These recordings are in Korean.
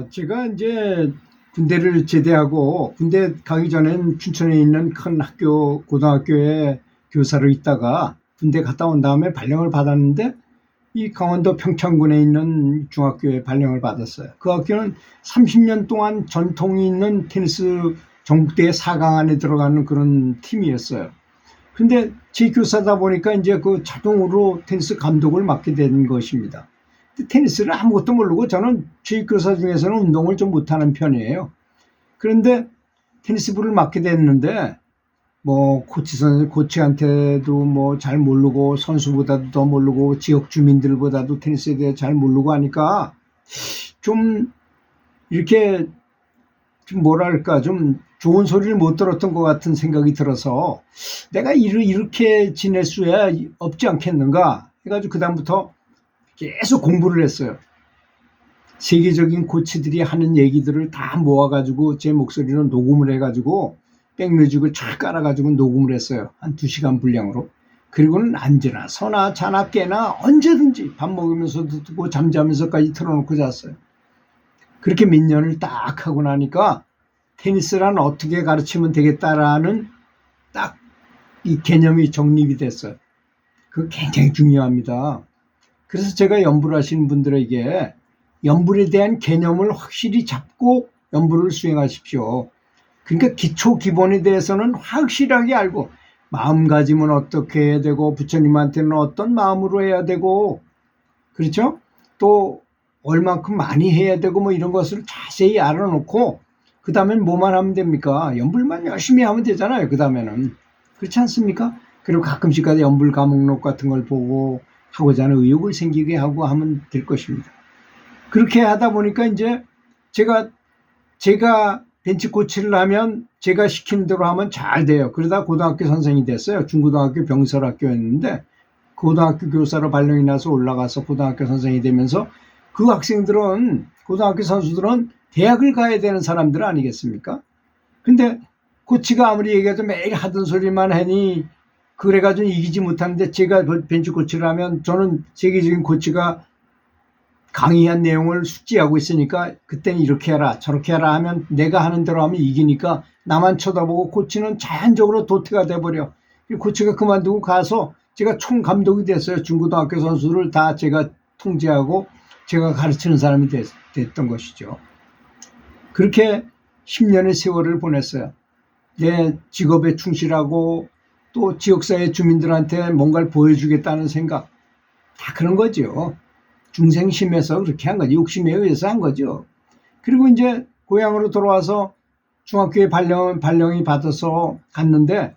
제가 이제 군대를 제대하고 군대 가기 전엔 춘천에 있는 큰 학교, 고등학교에 교사로 있다가 군대 갔다 온 다음에 발령을 받았는데 이 강원도 평창군에 있는 중학교에 발령을 받았어요. 그 학교는 30년 동안 전통이 있는 테니스 전국대회 4강 안에 들어가는 그런 팀이었어요. 근데 제 교사다 보니까 이제 그 자동으로 테니스 감독을 맡게 된 것입니다. 테니스를 아무것도 모르고 저는 주입교사 중에서는 운동을 좀 못하는 편이에요. 그런데 테니스부를 맡게 됐는데 뭐 코치한테도 뭐 잘 모르고 선수보다도 더 모르고 지역 주민들보다도 테니스에 대해 잘 모르고 하니까 좀 이렇게 좀 뭐랄까 좀 좋은 소리를 못 들었던 것 같은 생각이 들어서 내가 이렇게 지낼 수야 없지 않겠는가 해가지고 그다음부터 계속 공부를 했어요. 세계적인 코치들이 하는 얘기들을 다 모아가지고 제 목소리로 녹음을 해가지고 백뮤직을 쫙 깔아가지고 녹음을 했어요. 한 2시간 분량으로. 그리고는 앉으나 서나 자나 깨나 언제든지 밥 먹으면서도 듣고 잠자면서까지 틀어놓고 잤어요. 그렇게 몇 년을 딱 하고 나니까 테니스란 어떻게 가르치면 되겠다라는 딱 이 개념이 정립이 됐어요. 그거 굉장히 중요합니다. 그래서 제가 연구를 하시는 분들에게 연불에 대한 개념을 확실히 잡고 연불을 수행하십시오. 그러니까 기초 기본에 대해서는 확실하게 알고 마음가짐은 어떻게 해야 되고 부처님한테는 어떤 마음으로 해야 되고 그렇죠? 또 얼만큼 많이 해야 되고 뭐 이런 것을 자세히 알아놓고 그 다음엔 뭐만 하면 됩니까? 연불만 열심히 하면 되잖아요. 그 다음에는 그렇지 않습니까? 그리고 가끔씩 가다 연불 과목록 같은 걸 보고 하고자 하는 의욕을 생기게 하고 하면 될 것입니다. 그렇게 하다 보니까 이제 제가 벤치 코치를 하면 제가 시키는 대로 하면 잘 돼요. 그러다 고등학교 선생이 됐어요. 중고등학교 병설학교였는데 고등학교 교사로 발령이 나서 올라가서 고등학교 선생이 되면서 그 학생들은 고등학교 선수들은 대학을 가야 되는 사람들 아니겠습니까? 근데 코치가 아무리 얘기해도 매일 하던 소리만 하니 그래가지고 이기지 못하는데 제가 벤치 코치를 하면 저는 세계적인 코치가 강의한 내용을 숙지하고 있으니까 그때는 이렇게 해라 저렇게 해라 하면 내가 하는 대로 하면 이기니까 나만 쳐다보고 코치는 자연적으로 도태가 돼버려. 코치가 그만두고 가서 제가 총감독이 됐어요. 중고등학교 선수를 다 제가 통제하고 제가 가르치는 사람이 됐던 것이죠. 그렇게 10년의 세월을 보냈어요. 내 직업에 충실하고 또 지역사회 주민들한테 뭔가를 보여주겠다는 생각 다 그런 거죠. 중생심에서 그렇게 한 거지. 욕심에 의해서 한 거죠. 그리고 이제 고향으로 돌아와서 중학교에 발령이 받아서 갔는데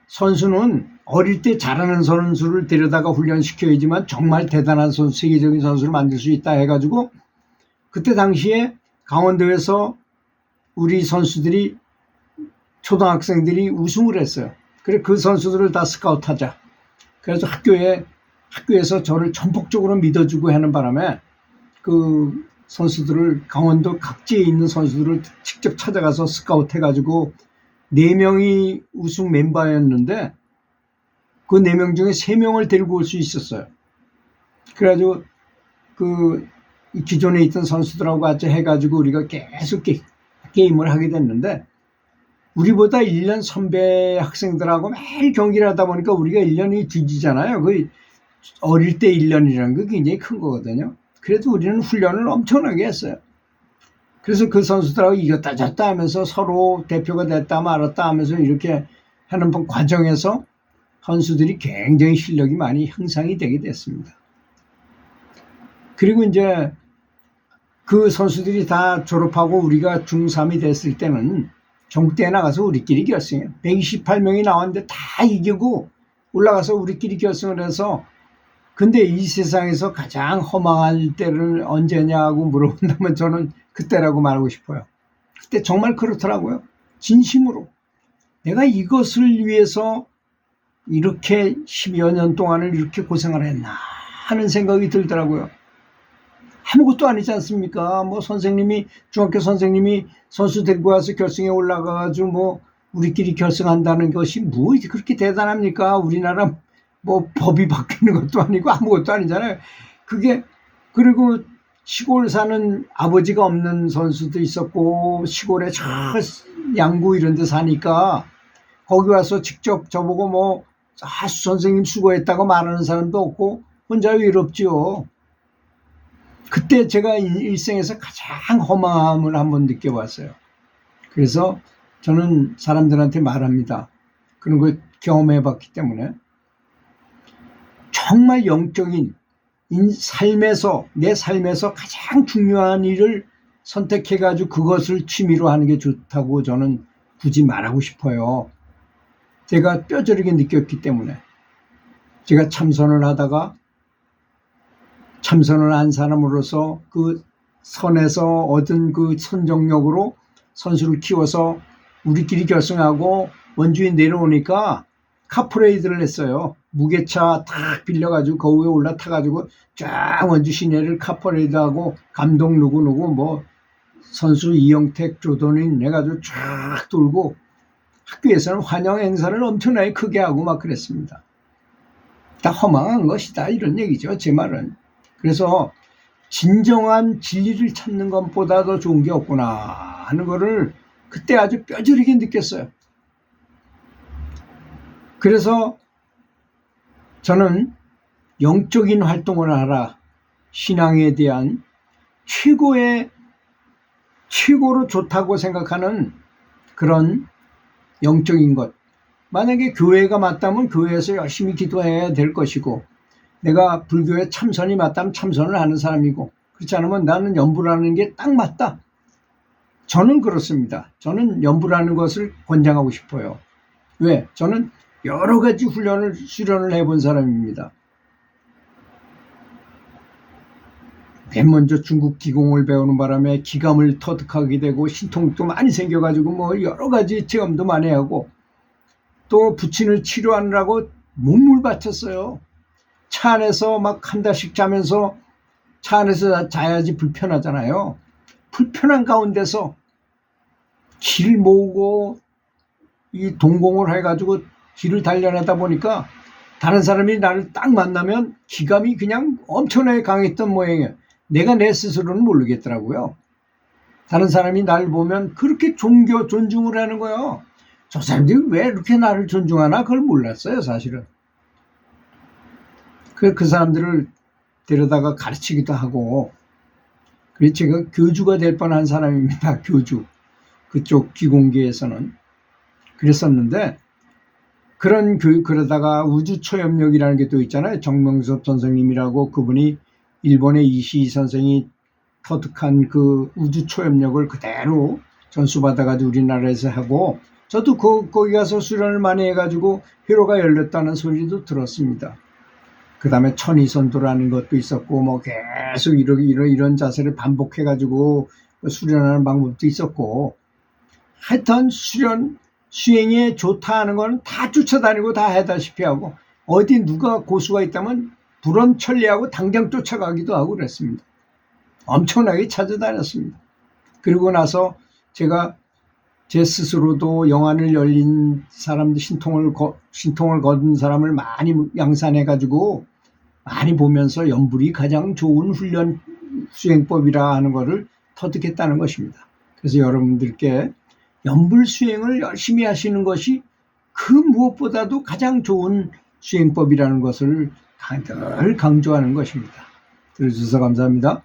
선수는 어릴 때 잘하는 선수를 데려다가 훈련시켜야지만 정말 대단한 선수, 세계적인 선수를 만들 수 있다 해가지고 그때 당시에 강원도에서 우리 선수들이 초등학생들이 우승을 했어요. 그래 그 선수들을 다 스카우트하자. 그래서 학교에서 저를 전폭적으로 믿어주고 하는 바람에 그 선수들을 강원도 각지에 있는 선수들을 직접 찾아가서 스카우트 해가지고 4명이 우승 멤버였는데 그 4명 중에 3명을 데리고 올 수 있었어요. 그래가지고 그 기존에 있던 선수들하고 같이 해가지고 우리가 계속 게임을 하게 됐는데 우리보다 1년 선배 학생들하고 매일 경기를 하다 보니까 우리가 1년이 뒤지잖아요. 그 어릴 때 1년이라는 게 굉장히 큰 거거든요. 그래도 우리는 훈련을 엄청나게 했어요. 그래서 그 선수들하고 이겼다 졌다 하면서 서로 대표가 됐다 말았다 하면서 이렇게 하는 과정에서 선수들이 굉장히 실력이 많이 향상이 되게 됐습니다. 그리고 이제 그 선수들이 다 졸업하고 우리가 중3이 됐을 때는 전국대회 나가서 우리끼리 결승해요. 128명이 나왔는데 다 이기고 올라가서 우리끼리 결승을 해서 근데 이 세상에서 가장 허망할 때를 언제냐고 물어본다면 저는 그때라고 말하고 싶어요. 그때 정말 그렇더라고요. 진심으로. 내가 이것을 위해서 이렇게 10여 년 동안을 이렇게 고생을 했나 하는 생각이 들더라고요. 아무것도 아니지 않습니까? 뭐 중학교 선생님이 선수 데리고 와서 결승에 올라가가지고 뭐 우리끼리 결승한다는 것이 뭐 그렇게 대단합니까? 우리나라 뭐 법이 바뀌는 것도 아니고 아무것도 아니잖아요. 그리고 시골 사는 아버지가 없는 선수도 있었고 시골에 저 양구 이런 데 사니까 거기 와서 직접 저보고 뭐 선생님 수고했다고 말하는 사람도 없고 혼자 외롭지요. 그때 제가 일생에서 가장 허망함을 한번 느껴봤어요. 그래서 저는 사람들한테 말합니다. 그런 걸 경험해봤기 때문에 정말 영적인 내 삶에서 가장 중요한 일을 선택해가지고 그것을 취미로 하는 게 좋다고 저는 굳이 말하고 싶어요. 제가 뼈저리게 느꼈기 때문에. 제가 참선을 하다가 참선을 한 사람으로서 그 선에서 얻은 그 선정력으로 선수를 키워서 우리끼리 결승하고 원주에 내려오니까 카프레이드를 했어요. 무게차 탁 빌려가지고 그 위에 올라타가지고 쫙 원주 시내를 카프레이드하고 감독 누구누구 뭐 선수 이영택 조던인 해가지고 쫙 돌고 학교에서는 환영 행사를 엄청나게 크게 하고 막 그랬습니다. 다 허망한 것이다 이런 얘기죠. 제 말은. 그래서 진정한 진리를 찾는 것보다 더 좋은 게 없구나 하는 거를 그때 아주 뼈저리게 느꼈어요. 그래서 저는 영적인 활동을 하라, 신앙에 대한 최고로 좋다고 생각하는 그런 영적인 것, 만약에 교회가 맞다면 교회에서 열심히 기도해야 될 것이고 내가 불교에 참선이 맞다면 참선을 하는 사람이고 그렇지 않으면 나는 연불하는 게 딱 맞다. 저는 그렇습니다. 저는 연불하는 것을 권장하고 싶어요. 왜? 저는 여러 가지 수련을 해본 사람입니다. 맨 먼저 중국 기공을 배우는 바람에 기감을 터득하게 되고 신통도 많이 생겨가지고 뭐 여러 가지 체험도 많이 하고 또 부친을 치료하느라고 몸을 바쳤어요. 차 안에서 막 한 달씩 자면서 차 안에서 자야지 불편하잖아요. 불편한 가운데서 길 모으고 이 동공을 해가지고 길을 달려나다 보니까 다른 사람이 나를 딱 만나면 기감이 그냥 엄청나게 강했던 모양이에요. 내가 내 스스로는 모르겠더라고요. 다른 사람이 나를 보면 그렇게 존중을 하는 거예요. 저 사람들이 왜 이렇게 나를 존중하나 그걸 몰랐어요 사실은. 그 사람들을 데려다가 가르치기도 하고 그래서 제가 교주가 될 뻔한 사람입니다. 교주. 그쪽 기공계에서는. 그랬었는데 그러다가 우주초협력이라는 게 또 있잖아요. 정명섭 선생님이라고 그분이 일본의 이시이 선생이 터득한 그 우주초협력을 그대로 전수받아가지고 우리나라에서 하고 저도 거기 가서 수련을 많이 해가지고 회로가 열렸다는 소리도 들었습니다. 그 다음에 천이선도라는 것도 있었고 뭐 계속 이런 자세를 반복해가지고 수련하는 방법도 있었고 하여튼 수행에 좋다 하는 거는 다 쫓아다니고 다 해다시피 하고 어디 누가 고수가 있다면 불언천리하고 당장 쫓아가기도 하고 그랬습니다. 엄청나게 찾아다녔습니다. 그리고 나서 제가 제 스스로도 영안을 열린 사람들 신통을 거둔 사람을 많이 양산해가지고 많이 보면서 연불이 가장 좋은 훈련 수행법이라 하는 것을 터득했다는 것입니다. 그래서 여러분들께 연불 수행을 열심히 하시는 것이 그 무엇보다도 가장 좋은 수행법이라는 것을 늘 강조하는 것입니다. 들어주셔서 감사합니다.